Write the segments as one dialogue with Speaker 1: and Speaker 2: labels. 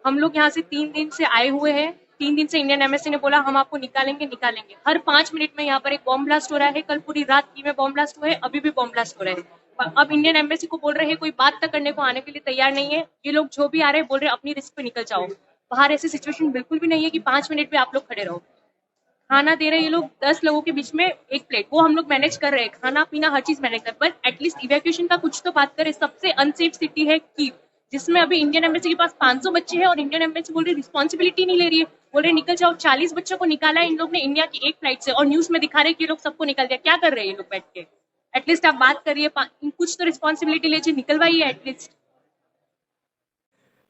Speaker 1: हम लोग यहाँ से 3 दिन से आए हुए हैं। 3 दिन से इंडियन एम्बेसी ने बोला हम आपको निकालेंगे निकालेंगे। हर 5 मिनट में यहाँ पर एक बॉम्ब ब्लास्ट हो रहा है। कल पूरी रात की में बॉम्ब ब्लास्ट हुए, अभी भी बॉम्ब ब्लास्ट हो रहे हैं। अब इंडियन एम्बेसी को बोल रहे हैं, कोई बात तक करने को आने के लिए तैयार नहीं है। ये लोग जो भी आ रहे हैं बोल रहे हैं अपनी रिस्क पे निकल जाओ। बाहर ऐसी सिचुएशन बिल्कुल भी नहीं है कि 5 मिनट पे आप लोग खड़े रहो। खाना दे रहे हैं ये लोग 10 लोगों के बीच में एक प्लेट, वो हम लोग मैनेज कर रहे हैं, खाना पीना हर चीज मैनेज कर, पर एटलीस्ट इवैक्यूएशन का कुछ तो बात करें। सबसे अनसेफ सिटी है कीव, जिसमें अभी इंडियन एम्बेसी के पास 500 बच्चे हैं और इंडियन एम्बेसी बोल रही रिस्पॉन्सिबिलिटी नहीं ले रही है। बोल रहे निकल जाओ। 40 बच्चों को निकाला है इन लोग ने इंडिया की एक फ्लाइट से, और न्यूज में दिखा रहे कि ये लोग सबको निकल दिया। क्या कर रहे हैं ये लोग बैठ के? एटलीस्ट आप बात करिए, कुछ तो रिस्पॉन्सिबिलिटी लीजिए, निकलवाइए एटलीस्ट।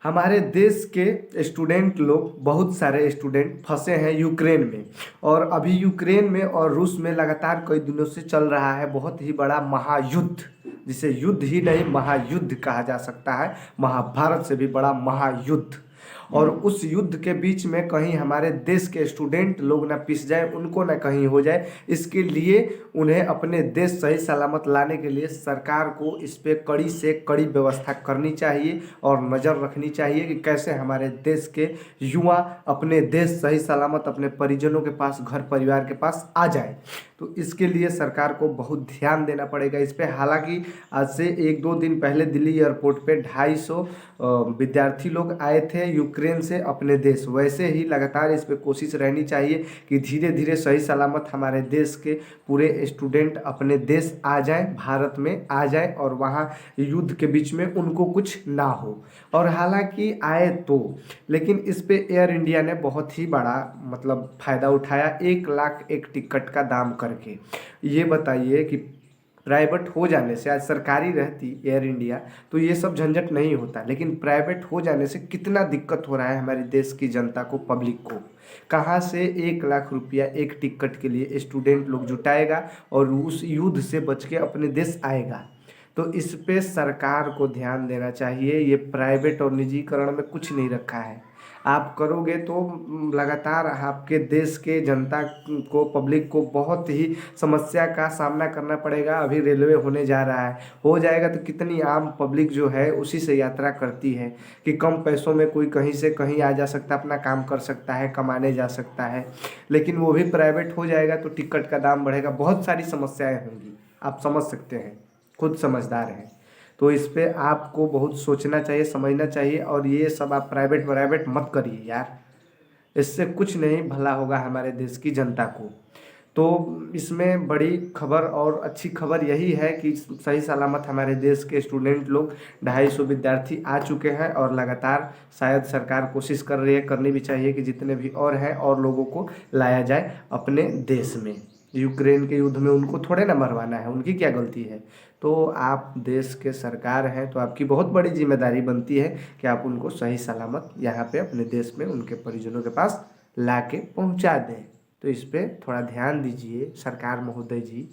Speaker 2: हमारे देश के स्टूडेंट लोग, बहुत सारे स्टूडेंट फंसे हैं यूक्रेन में। और अभी यूक्रेन में और रूस में लगातार कई दिनों से चल रहा है बहुत ही बड़ा महायुद्ध, जिसे युद्ध ही नहीं महायुद्ध कहा जा सकता है, महाभारत से भी बड़ा महायुद्ध। और उस युद्ध के बीच में कहीं हमारे देश के स्टूडेंट लोग ना पिस जाए, उनको ना कहीं हो जाए, इसके लिए उन्हें अपने देश सही सलामत लाने के लिए सरकार को इस पे कड़ी से कड़ी व्यवस्था करनी चाहिए और नज़र रखनी चाहिए कि कैसे हमारे देश के युवा अपने देश सही सलामत अपने परिजनों के पास, घर परिवार के पास आ जाए। तो इसके लिए सरकार को बहुत ध्यान देना पड़ेगा इस पे। हालांकि आज से 1-2 दिन पहले दिल्ली एयरपोर्ट पे 250 विद्यार्थी लोग आए थे यूक्रेन से अपने देश। वैसे ही लगातार इस पे कोशिश रहनी चाहिए कि धीरे धीरे सही सलामत हमारे देश के पूरे स्टूडेंट अपने देश आ जाएं, भारत में आ जाएं, और वहाँ युद्ध के बीच में उनको कुछ ना हो। और हालांकि आए तो, लेकिन इस पे एयर इंडिया ने बहुत ही बड़ा मतलब फ़ायदा उठाया, 1 लाख एक टिकट का दाम करके। ये बताइए कि प्राइवेट हो जाने से, आज सरकारी रहती एयर इंडिया तो ये सब झंझट नहीं होता, लेकिन प्राइवेट हो जाने से कितना दिक्कत हो रहा है हमारे देश की जनता को, पब्लिक को। कहाँ से 1 लाख रुपया एक टिकट के लिए स्टूडेंट लोग जुटाएगा और उस युद्ध से बच के अपने देश आएगा? तो इस पे सरकार को ध्यान देना चाहिए। ये प्राइवेट और निजीकरण में कुछ नहीं रखा है। आप करोगे तो लगातार आपके देश के जनता को, पब्लिक को बहुत ही समस्या का सामना करना पड़ेगा। अभी रेलवे होने जा रहा है, हो जाएगा तो कितनी आम पब्लिक जो है उसी से यात्रा करती है कि कम पैसों में कोई कहीं से कहीं आ जा सकता है, अपना काम कर सकता है, कमाने जा सकता है। लेकिन वो भी प्राइवेट हो जाएगा तो टिकट का दाम बढ़ेगा, बहुत सारी समस्याएं होंगी। आप समझ सकते हैं, खुद समझदार हैं। तो इस पे आपको बहुत सोचना चाहिए, समझना चाहिए, और ये सब आप प्राइवेट प्राइवेट मत करिए यार, इससे कुछ नहीं भला होगा हमारे देश की जनता को। तो इसमें बड़ी खबर और अच्छी खबर यही है कि सही सलामत हमारे देश के स्टूडेंट लोग 250 विद्यार्थी आ चुके हैं, और लगातार शायद सरकार कोशिश कर रही है, करनी भी चाहिए कि जितने भी और हैं और लोगों को लाया जाए अपने देश में। यूक्रेन के युद्ध में उनको थोड़े ना मरवाना है, उनकी क्या गलती है? तो आप देश के सरकार हैं तो आपकी बहुत बड़ी जिम्मेदारी बनती है कि आप उनको सही सलामत यहाँ पे अपने देश में उनके परिजनों के पास ला के पहुँचा दें। तो इस पे थोड़ा ध्यान दीजिए सरकार महोदय जी।